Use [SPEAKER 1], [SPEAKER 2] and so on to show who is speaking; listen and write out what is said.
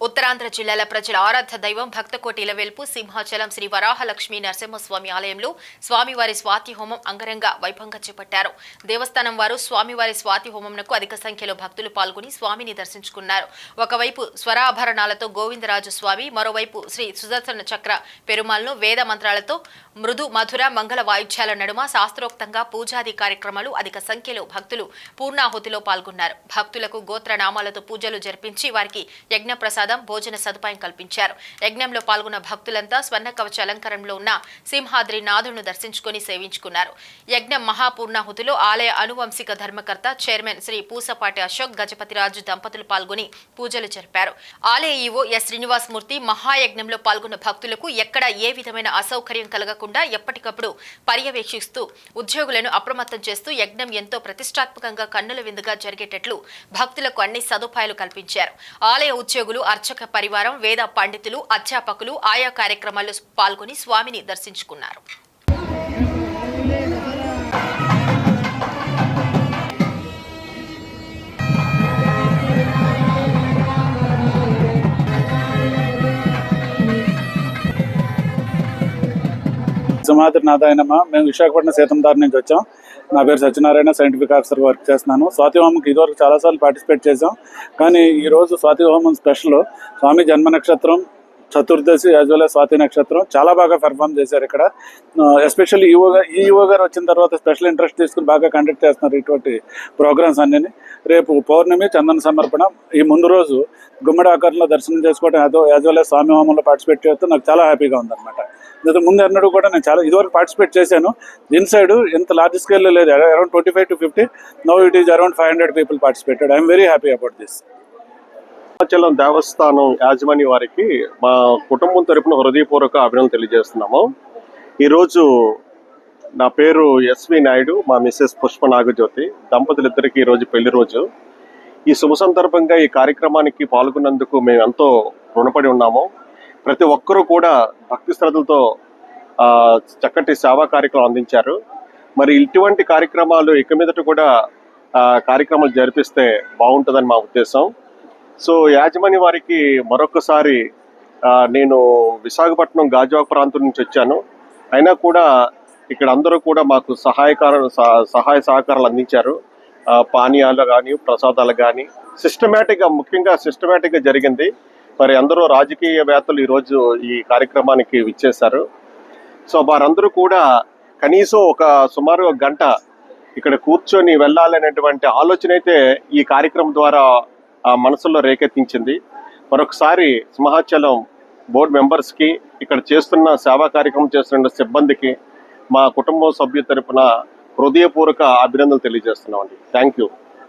[SPEAKER 1] ఉత్తరాంధ్ర జిల్లాల ప్రజల ఆరాధ్య దైవం భక్తకోటిల వెల్పు సింహాచలం శ్రీ వరాహలక్ష్మీ నరసింహస్వామి ఆలయంలో స్వామివారి స్వాతి హోమం అంగరంగ వైభవంగా చేపట్టారు. దేవస్థానం వారు స్వామివారి స్వాతి హోమంకు అధిక సంఖ్యలో భక్తులు పాల్గొని స్వామిని దర్శించుకున్నారు. ఒకవైపు స్వరాభరణాలతో గోవిందరాజు స్వామి, మరోవైపు శ్రీ సుదర్శన చక్ర పెరుమాళ్లను వేద మంత్రాలతో మృదు మధుర మంగళ వాయిద్యాల నడుమ శాస్త్రోక్తంగా పూజాది కార్యక్రమాలు అధిక సంఖ్యలో భక్తులు పూర్ణాహుతిలో పాల్గొన్నారు. భక్తులకు గోత్రనామాలతో పూజలు జరిపించి వారికి యజ్ఞ ప్రసాదం, భోజన సదుపాయం కల్పించారు. యజ్ఞంలో పాల్గొన్న భక్తులంతా స్వర్ణ కవచ అలంకరణలో ఉన్న సింహాద్రి నాథును దర్శించుకుని సేవించుకున్నారు. యజ్ఞం మహాపూర్ణాహుతిలో ఆలయ అనువంశిక ధర్మకర్త చైర్మన్ శ్రీ పూసపాటి అశోక్, గజపతిరాజు దంపతులు పాల్గొని పూజలు జరిపారు. ఆలయ ఈవో ఎస్ శ్రీనివాసమూర్తి మహాయజ్ఞంలో పాల్గొన్న భక్తులకు ఎక్కడ ఏ విధమైన అసౌకర్యం కలగకుండా ఎప్పటికప్పుడు పర్యవేక్షిస్తూ ఉద్యోగులను అప్రమత్తం చేస్తూ యజ్ఞం ఎంతో ప్రతిష్టాత్మకంగా కన్నుల విందుగా జరిగేటట్లు భక్తులకు అన్ని సదుపాయాలు కల్పించారు. ఆలయ ఉద్యోగులు, అర్చక పరివారం, వేద పండితులు, అధ్యాపకులు ఆయా కార్యక్రమాల్లో పాల్గొని స్వామిని దర్శించుకున్నారు.
[SPEAKER 2] సింహాద్రి నాథాయనమ. మేము విశాఖపట్నం సీతందారి నుంచి వచ్చాం. నా పేరు సత్యనారాయణ, సైంటిఫిక్ ఆఫీసర్ వర్క్ చేస్తున్నాను. స్వాతి హోమంకి ఇదివరకు చాలాసార్లు పార్టిసిపేట్ చేసాం. కానీ ఈరోజు స్వాతి హోమం స్పెషల్. స్వామి జన్మ నక్షత్రం, చతుర్దశి యాజ్ వెల్ యాజ్ స్వాతి నక్షత్రం చాలా బాగా పెర్ఫామ్ చేశారు ఇక్కడ. ఎస్పెషల్లీ ఈఓ గారు వచ్చిన తర్వాత స్పెషల్ ఇంట్రెస్ట్ తీసుకుని బాగా కండక్ట్ చేస్తున్నారు ఇటువంటి ప్రోగ్రామ్స్ అన్నీ. రేపు పౌర్ణమి, చందన సమర్పణ. ఈ ముందు రోజు గుమ్మడి ఆకారంలో దర్శనం చేసుకోవడం, యాజ్ వెల్ యాజ్ స్వామి హోమంలో పార్టిసిపేట్ చేస్తూ నాకు చాలా హ్యాపీగా ఉందన్నమాట. ముందు ఎన్నడూ కూడా నేను చాలా ఇదివరకు పార్టిసిపేట్ చేశాను. ఇన్సైడ్ ఇంత లార్జ్ స్కేల్లో లేదు, around 25 to 50. Now it is around 500 people participated. I'm very happy about this.
[SPEAKER 3] Simhachalam దేవస్థానం యాజమాన్య వారికి మా కుటుంబం తరపున హృదయపూర్వక అభినందనలు తెలియజేస్తున్నాము. ఈరోజు నా పేరు ఎస్వి నాయుడు, మా మిస్సెస్ పుష్ప నాగజ్యోతి దంపతులిద్దరికీ ఈరోజు పెళ్లి రోజు. ఈ శుభ సందర్భంగా ఈ కార్యక్రమానికి పాల్గొన్నందుకు మేము ఎంతో రుణపడి ఉన్నాము. ప్రతి ఒక్కరూ కూడా భక్తి శ్రద్ధలతో చక్కటి సేవా కార్యక్రమం అందించారు. మరి ఇటువంటి కార్యక్రమాలు ఇక మీదట కూడా కార్యక్రమాలు జరిపిస్తే బాగుంటుందని మా ఉద్దేశం. సో యాజమాన్య వారికి మరొకసారి, నేను విశాఖపట్నం గాజువాక ప్రాంతం నుంచి వచ్చాను, అయినా కూడా ఇక్కడ అందరూ కూడా మాకు సహాయ సహకారాలు అందించారు. పానీయాలు కానీ, ప్రసాదాలు కానీ ముఖ్యంగా సిస్టమేటిక్గా జరిగింది. మరి అందరూ రాజకీయవేత్తలు ఈరోజు ఈ కార్యక్రమానికి విచ్చేశారు. సో వారందరూ కూడా కనీసం సుమారు ఒక గంట ఇక్కడ కూర్చొని వెళ్ళాలనేటువంటి ఆలోచన అయితే ఈ కార్యక్రమం ద్వారా మనసులో రేకెత్తించింది. మరొకసారి సింహాచలం బోర్డు మెంబర్స్కి, ఇక్కడ చేస్తున్న సేవా కార్యక్రమం చేస్తున్న సిబ్బందికి మా కుటుంబ సభ్యుల తరపున హృదయపూర్వక అభినందనలు తెలియజేస్తున్నామండి. Thank you.